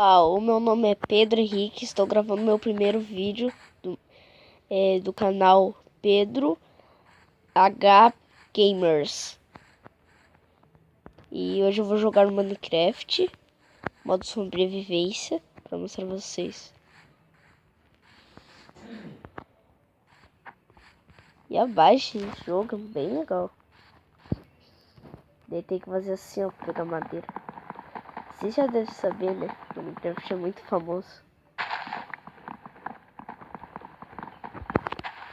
O meu nome é Pedro Henrique, estou gravando meu primeiro vídeo do canal Pedro H Gamers. E hoje eu vou jogar Minecraft, modo sobrevivência, para mostrar pra vocês. E abaixe esse jogo, é bem legal. Daí tem que fazer assim, ó, pegar madeira. Você já deve saber, né? O Minecraft é muito famoso.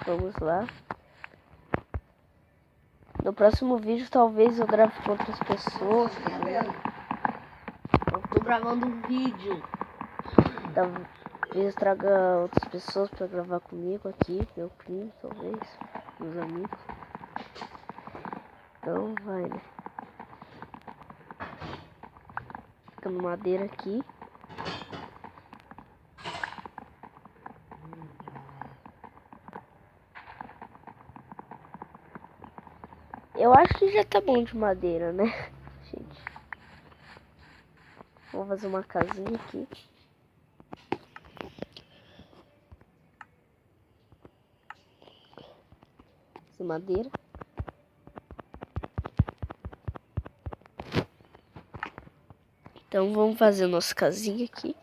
Vamos lá. No próximo vídeo talvez eu grave com outras pessoas também. Eu tô gravando um vídeo. Talvez traga outras pessoas pra gravar comigo aqui. Meu primo, talvez. Meus amigos. Então vai, né? Ficando madeira aqui. Eu acho que já tá bom de madeira, né, gente? Vou fazer uma casinha aqui. De madeira. Então vamos fazer nossa casinha aqui.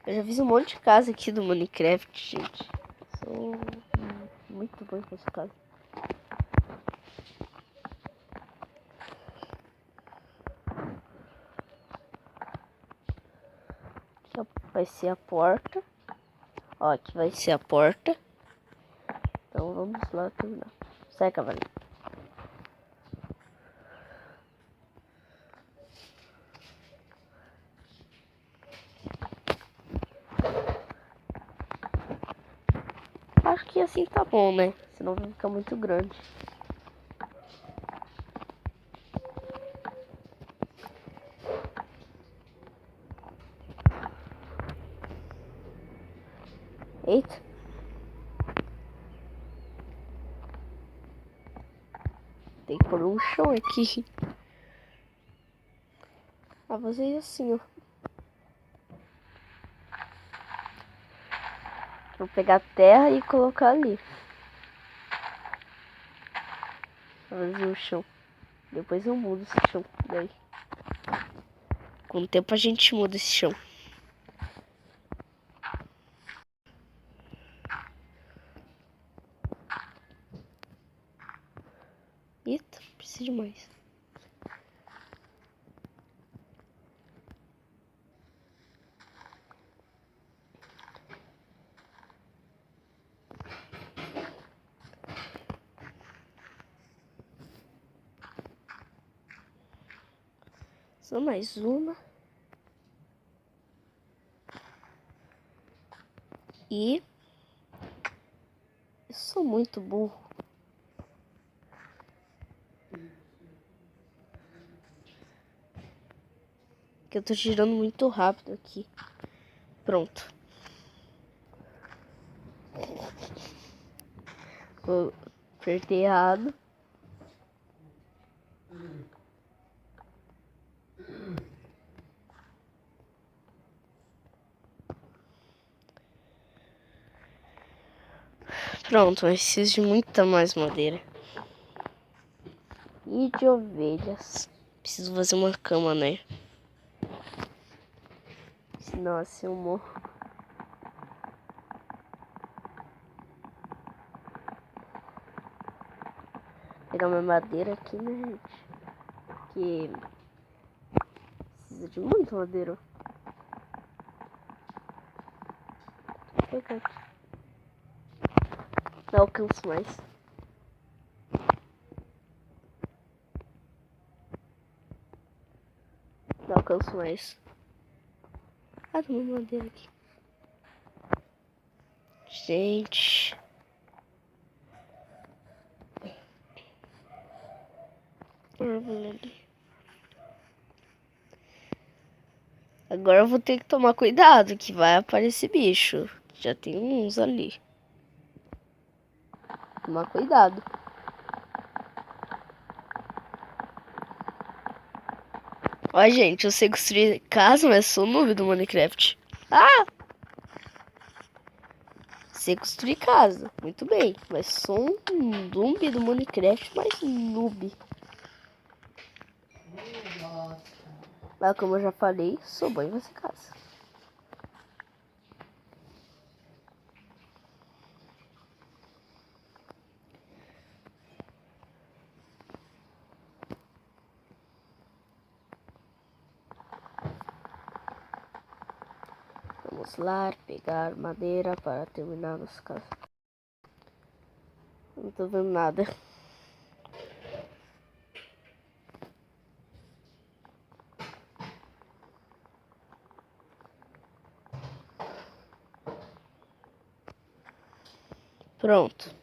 Eu já fiz um monte de casa aqui do Minecraft, gente. Sou muito bom com essa casa. Aqui vai ser a porta. Ó, aqui vai ser a porta. Então vamos lá terminar. Sai, cavalinho. Acho que assim tá bom, né? Senão vai ficar muito grande. Eita. Tem que pôr um chão aqui. Ah, fazer assim, ó. Vou pegar a terra e colocar ali. Fazer o chão. Depois eu mudo esse chão daí. Com o tempo a gente muda esse chão. Eita, precisa de mais. Só mais uma. E eu sou muito burro. Que eu tô girando muito rápido aqui. Pronto. Eu apertei errado. Pronto, mas preciso de muita mais madeira. E de ovelhas. Preciso fazer uma cama, né? Senão assim eu morro. Vou pegar minha madeira aqui, né, gente? Que precisa de muita madeira. Vou pegar aqui. Não alcanço mais. Não alcanço mais. Ah, tem uma madeira aqui. Gente. Árvore ali. Agora eu vou ter que tomar cuidado que vai aparecer bicho. Já tem uns ali. Tomar cuidado. Ó, gente, eu sei construir casa, mas sou noob do Minecraft. Ah! Sei construir casa, muito bem. Mas sou um noob do Minecraft, mas noob. Mas como eu já falei, sou bom em fazer casa. Vamos lá, pegar madeira para terminar nossa casa. Não tô vendo nada. Pronto.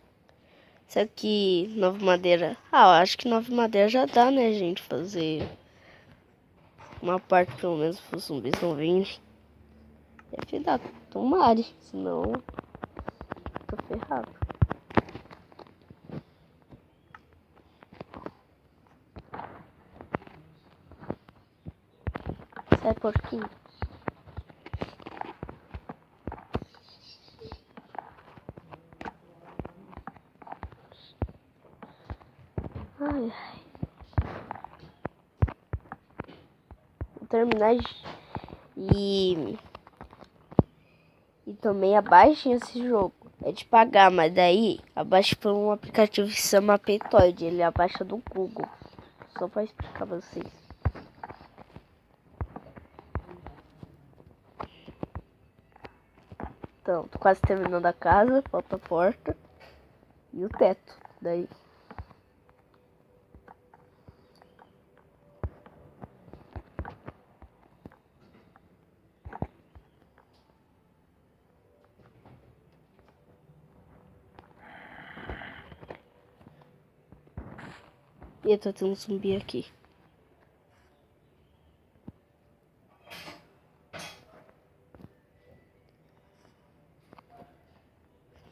Será que 9 madeira... Ah, eu acho que 9 madeira já dá, né, gente? Fazer uma parte, pelo menos, para os zumbis não virem. Deve dar. Tomare. Senão, tô ferrado. Sai, porquinho. Ai, ai. Vou terminar e também abaixem esse jogo. É de pagar, mas daí abaixa por um aplicativo que se chama Paytoid. Ele abaixa do Google. Só pra explicar pra vocês. Então, tô quase terminando a casa. Falta a porta e o teto. Daí. E tô tendo um zumbi aqui.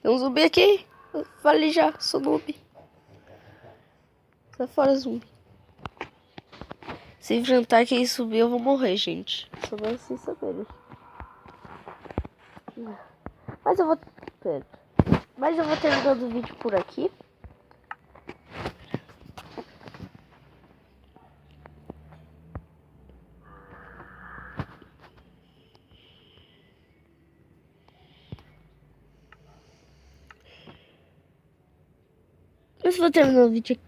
Tem um zumbi aqui. Eu falei já, sou noob. Sai fora, zumbi. Se enfrentar quem subir, eu vou morrer, gente. Só pra vocês saberem. Mas eu vou... Pera. Mas eu vou terminando o vídeo por aqui. Mas vou terminar o vídeo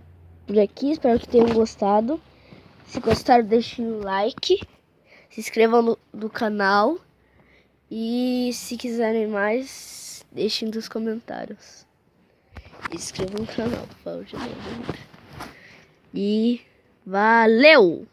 por aqui. Espero que tenham gostado. Se gostaram, deixem um like. Se inscrevam no canal. E se quiserem mais, deixem nos comentários. Se inscrevam no canal, por favor, de novo. E valeu!